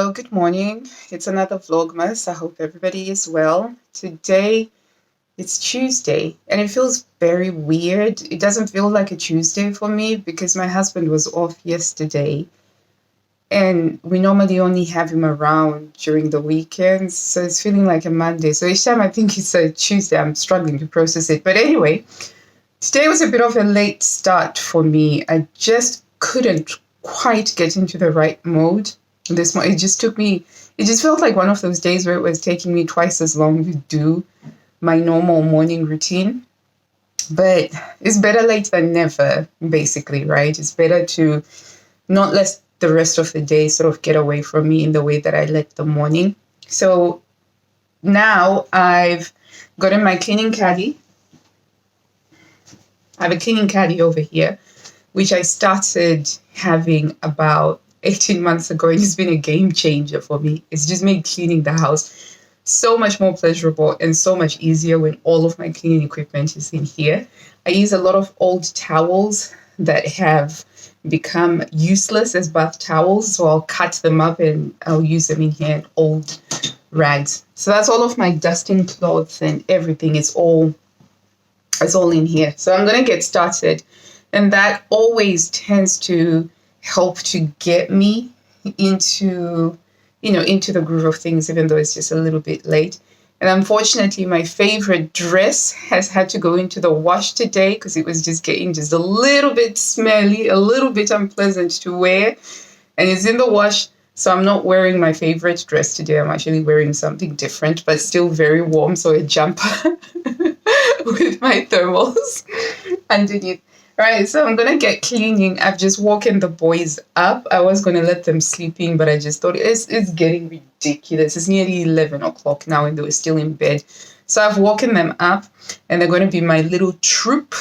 So, good morning. It's another Vlogmas. I hope everybody is well. Today, it's Tuesday, and it feels very weird. It doesn't feel like a Tuesday for me because my husband was off yesterday, and we normally only have him around during the weekends. So, it's feeling like a Monday. So, each time I think it's a Tuesday, I'm struggling to process it. But anyway, today was a bit of a late start for me. I just couldn't quite get into the right mode this morning. It just felt like one of those days where it was taking me twice as long to do my normal morning routine. But it's better late than never, basically, right? It's better to not let the rest of the day sort of get away from me in the way that I let the morning. So now I've gotten my cleaning caddy. I have a cleaning caddy over here, which I started having about 18 months ago. It's been a game changer for me. It's just made cleaning the house so much more pleasurable and so much easier when all of my cleaning equipment is in here. I use a lot of old towels that have become useless as bath towels, so I'll cut them up and I'll use them in here, old rags. So that's all of my dusting clothes and everything. It's all in here. So I'm going to get started. And that always tends to help to get me into the groove of things, even though it's just a little bit late. And unfortunately, my favorite dress has had to go into the wash today because it was just getting just a little bit smelly, a little bit unpleasant to wear. And it's in the wash. So I'm not wearing my favorite dress today. I'm actually wearing something different, but still very warm. So a jumper with my thermals underneath. All right, so I'm going to get cleaning. I've just woken the boys up. I was going to let them sleep in, but I just thought it's getting ridiculous. It's nearly 11 o'clock now and they were still in bed. So I've woken them up and they're going to be my little troop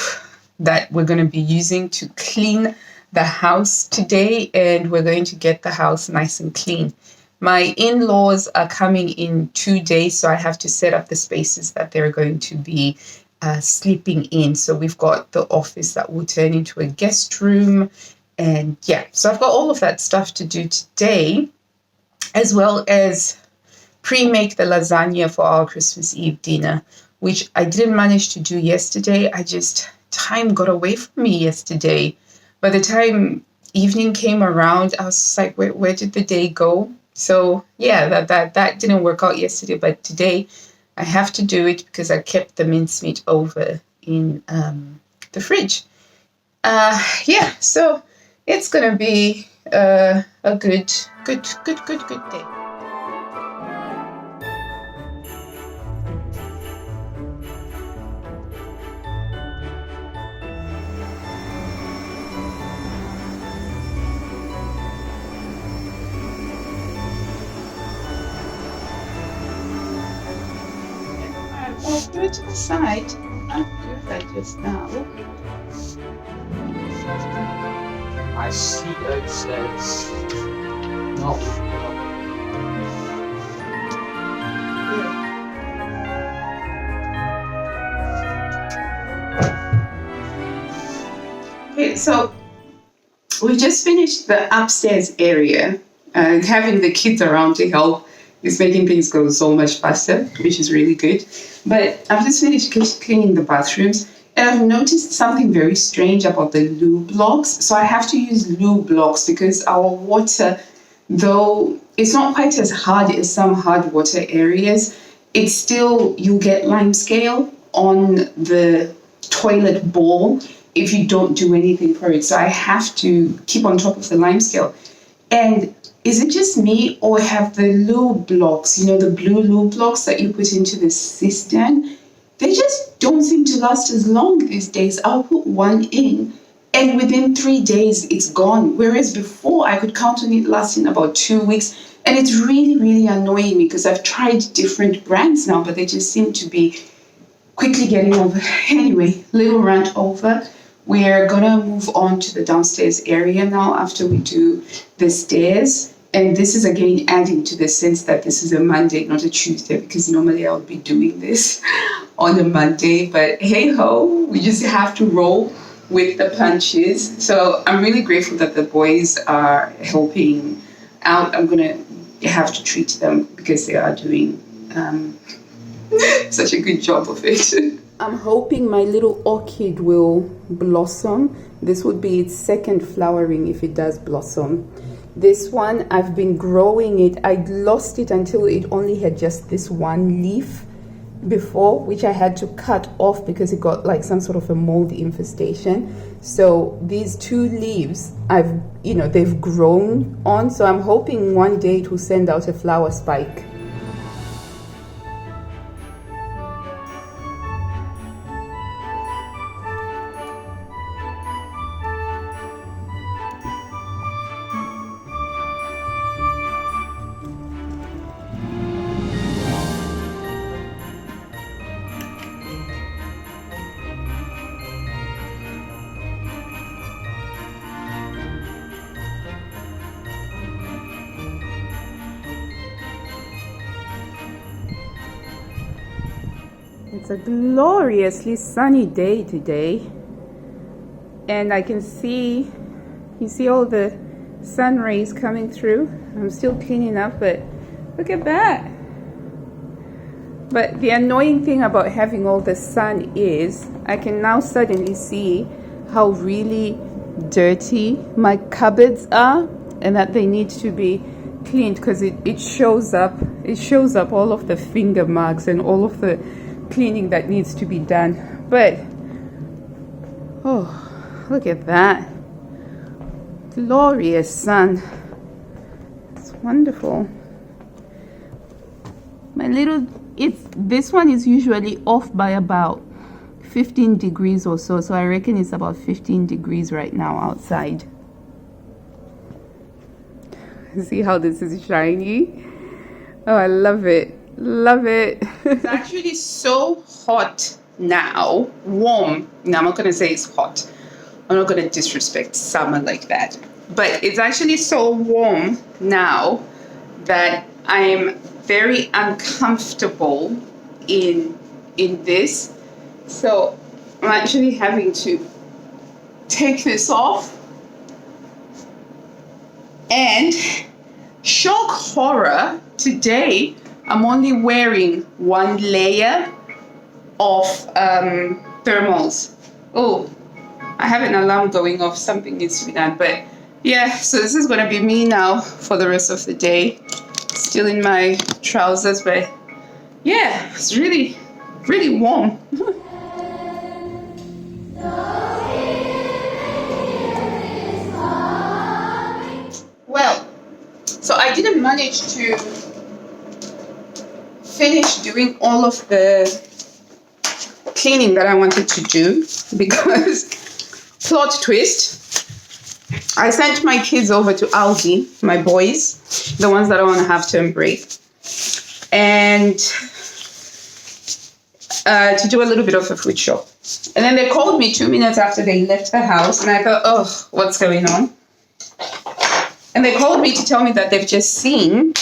that we're going to be using to clean the house today, and we're going to get the house nice and clean. My in-laws are coming in 2 days, so I have to set up the spaces that they're going to be sleeping in. So we've got the office that will turn into a guest room. And yeah, so I've got all of that stuff to do today, as well as pre-make the lasagna for our Christmas Eve dinner, which I didn't manage to do yesterday. Time got away from me yesterday. By the time evening came around, I was just like, where did the day go? So yeah, that didn't work out yesterday, but today I have to do it because I kept the mincemeat over in the fridge. So it's gonna be a good day. I'll do it to the side. I'll do that just now. I see it says no. Okay, so we just finished the upstairs area, and having the kids around to help is making things go so much faster, which is really good. But I've just finished cleaning the bathrooms, and I've noticed something very strange about the loo blocks. So I have to use loo blocks because our water, though it's not quite as hard as some hard water areas, it's still, you get lime scale on the toilet bowl if you don't do anything for it. So I have to keep on top of the lime scale. And is it just me, or have the loo blocks, the blue loo blocks that you put into the cistern, they just don't seem to last as long these days. I'll put one in and within 3 days it's gone. Whereas before I could count on it lasting about 2 weeks. And it's really, really annoying me because I've tried different brands now, but they just seem to be quickly getting over. Anyway, little rant over. We're gonna move on to the downstairs area now after we do the stairs. And this is again adding to the sense that this is a Monday, not a Tuesday, because normally I would be doing this on a Monday. But hey ho, we just have to roll with the punches. So I'm really grateful that the boys are helping out. I'm gonna you have to treat them because they are doing such a good job of it. I'm hoping my little orchid will blossom. This would be its second flowering if it does blossom. This one, I've been growing it. I lost it until it only had just this one leaf before, which I had to cut off because it got like some sort of a mold infestation. So these 2 leaves, they've grown on. So I'm hoping one day it will send out a flower spike. It's a gloriously sunny day today, and I can see, you see all the sun rays coming through. I'm still cleaning up, but look at that. But the annoying thing about having all the sun is I can now suddenly see how really dirty my cupboards are and that they need to be cleaned, because it shows up all of the finger marks and all of the cleaning that needs to be done. But oh, look at that glorious sun. It's wonderful. This one is usually off by about 15 degrees or so, so I reckon it's about 15 degrees right now outside. See how this is shiny? Oh, I love it. Love it. It's actually so hot now, warm. Now, I'm not going to say it's hot. I'm not going to disrespect summer like that. But it's actually so warm now that I'm very uncomfortable in this. So I'm actually having to take this off. And shock horror, today I'm only wearing one layer of thermals. Oh, I have an alarm going off. Something needs to be done. But yeah, so this is going to be me now for the rest of the day. Still in my trousers, but yeah, it's really, really warm. Well, so I didn't manage to finish doing all of the cleaning that I wanted to do because, plot twist, I sent my kids over to Aldi, my boys, the ones that are on half-term break, and to do a little bit of a food shop. And then they called me 2 minutes after they left the house, and I thought, oh, what's going on? And they called me to tell me that they've just seen,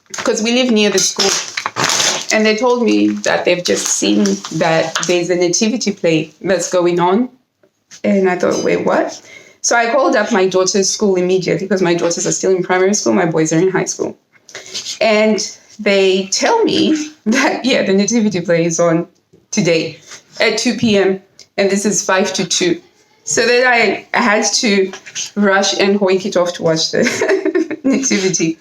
because we live near the school, and they told me that they've just seen that there's a nativity play that's going on. And I thought, wait, what? So I called up my daughter's school immediately, because my daughters are still in primary school, my boys are in high school. And they tell me that, yeah, the nativity play is on today at 2 p.m. And this is 5 to 2. So then I had to rush and hoink it off to watch the nativity,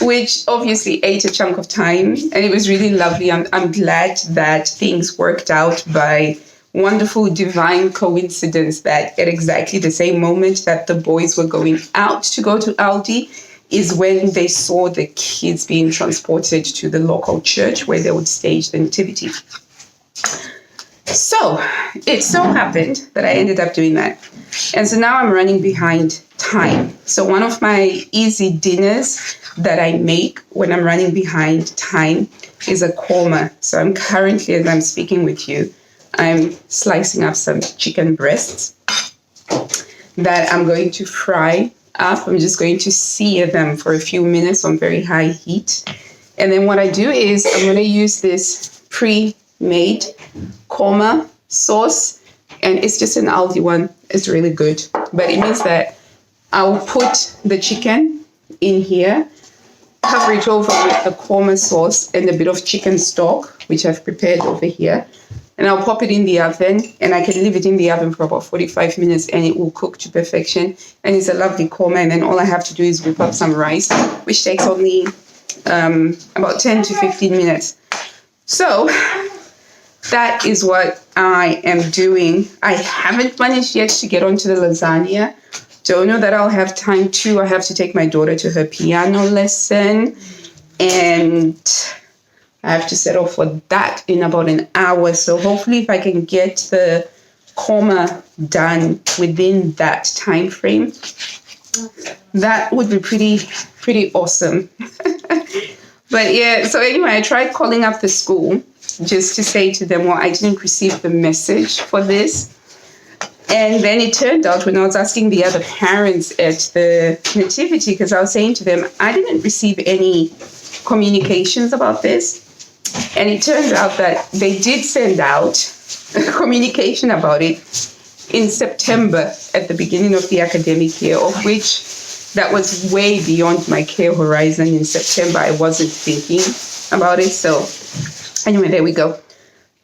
which obviously ate a chunk of time. And it was really lovely. I'm glad that things worked out by wonderful divine coincidence that at exactly the same moment that the boys were going out to go to Aldi is when they saw the kids being transported to the local church where they would stage the nativity. So it so happened that I ended up doing that. And so now I'm running behind time. So one of my easy dinners that I make when I'm running behind time is a korma. So I'm currently, as I'm speaking with you, I'm slicing up some chicken breasts that I'm going to fry up. I'm just going to sear them for a few minutes on very high heat. And then what I do is I'm going to use this pre-made korma sauce, and it's just an Aldi one. It's really good, but it means that I'll put the chicken in here. cover it over with the korma sauce and a bit of chicken stock, which I've prepared over here. And I'll pop it in the oven, and I can leave it in the oven for about 45 minutes and it will cook to perfection. And it's a lovely korma. And then all I have to do is whip up some rice, which takes only about 10 to 15 minutes. So that is what I am doing. I haven't managed yet to get onto the lasagna. Don't know that I'll have time to. I have to take my daughter to her piano lesson, and I have to set off for that in about an hour. So hopefully if I can get the korma done within that time frame, that would be pretty awesome. But yeah, so anyway, I tried calling up the school just to say to them, well, I didn't receive the message for this. And then it turned out when I was asking the other parents at the nativity, because I was saying to them, I didn't receive any communications about this. And it turned out that they did send out a communication about it in September at the beginning of the academic year, of which that was way beyond my care horizon. In September, I wasn't thinking about it. So anyway, there we go.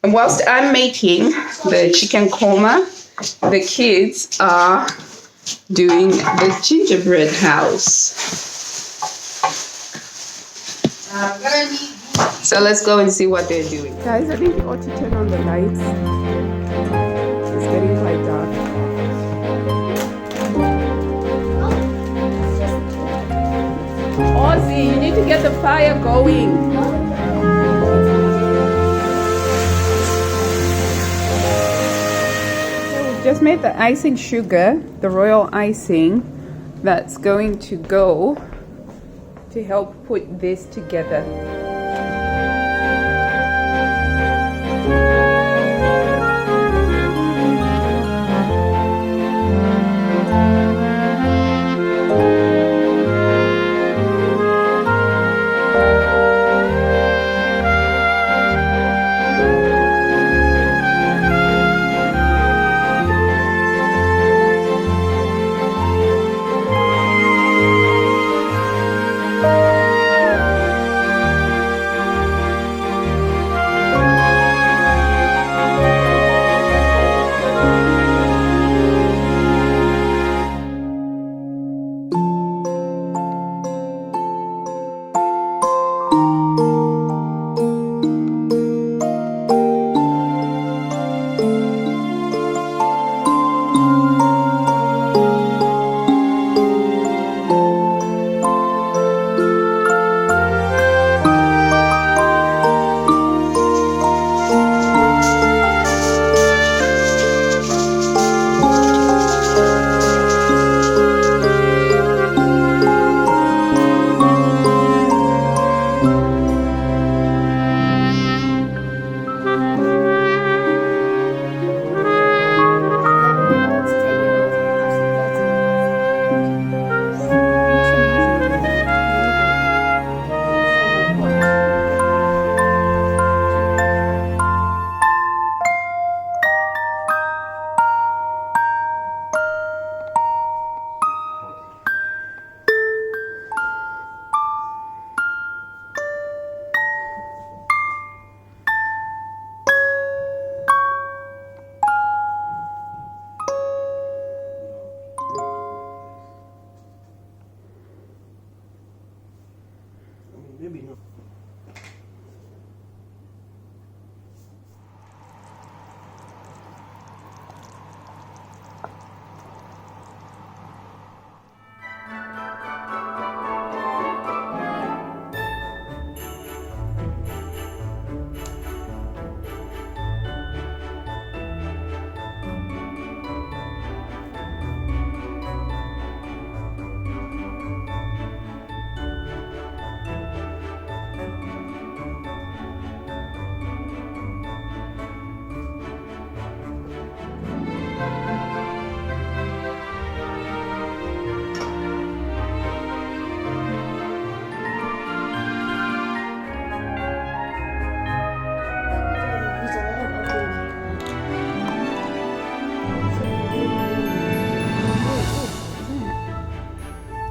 And whilst I'm making the chicken korma, the kids are doing the gingerbread house. So let's go and see what they're doing. Guys, I think you ought to turn on the lights. It's getting quite dark. Ozzy, you need to get the fire going. Just made the icing sugar, the royal icing, that's going to go to help put this together. Maybe not.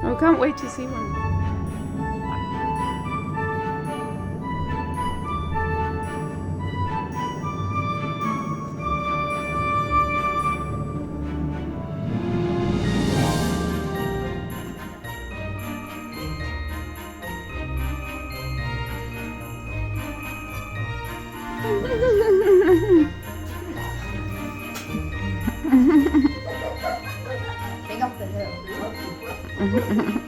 I can't wait to see one. Big up the hill.